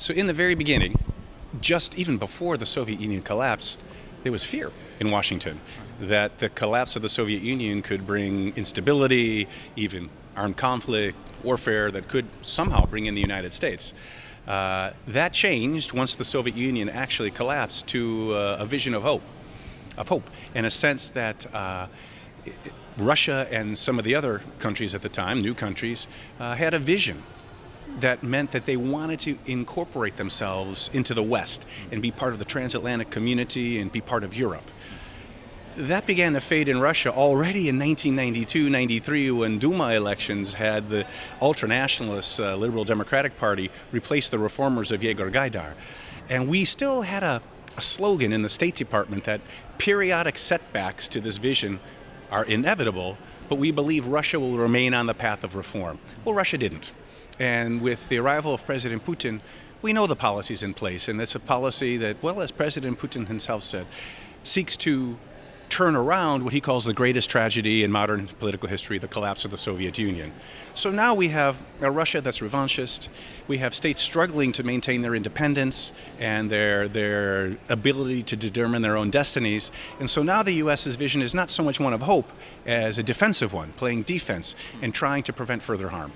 So in the very beginning, just even before the Soviet Union collapsed, there was fear in Washington that the collapse of the Soviet Union could bring instability, even armed conflict, warfare that could somehow bring in the United States. That changed once the Soviet Union actually collapsed to a vision of hope, in a sense that Russia and some of the other countries at the time, new countries, had a vision that meant that they wanted to incorporate themselves into the West and be part of the transatlantic community and be part of Europe. That began to fade in Russia already in 1992-93 when Duma elections had the ultra-nationalist Liberal Democratic Party replace the reformers of Yegor Gaidar. And we still had a slogan in the State Department that periodic setbacks to this vision are inevitable, but we believe Russia will remain on the path of reform. Well, Russia didn't. And with the arrival of President Putin, we know the policies in place, and it's a policy that, well, as President Putin himself said, seeks to turn around what he calls the greatest tragedy in modern political history, the collapse of the Soviet Union. So now we have a Russia that's revanchist. We have states struggling to maintain their independence and their ability to determine their own destinies. And so now the U.S.'s vision is not so much one of hope as a defensive one, playing defense and trying to prevent further harm.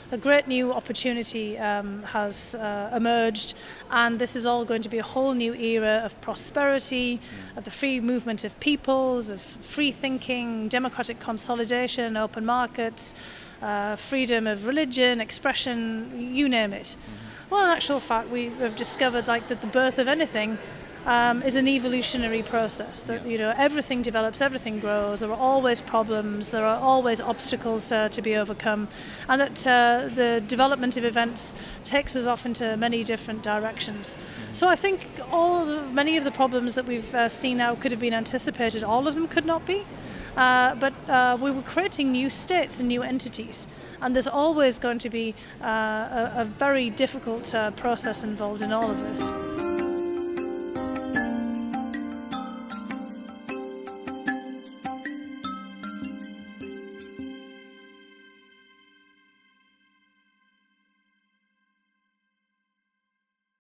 A great new opportunity has emerged, and this is all going to be a whole new era of prosperity, of the free movement of peoples, of free thinking, democratic consolidation, open markets, freedom of religion, expression, you name it. Well, in actual fact, we have discovered that the birth of anything is an evolutionary process, that everything develops, everything grows, there are always problems, there are always obstacles to be overcome, and that the development of events takes us off into many different directions. So I think many of the problems that we've seen now could have been anticipated. All of them could not be, but we were creating new states and new entities, and there's always going to be a very difficult process involved in all of this.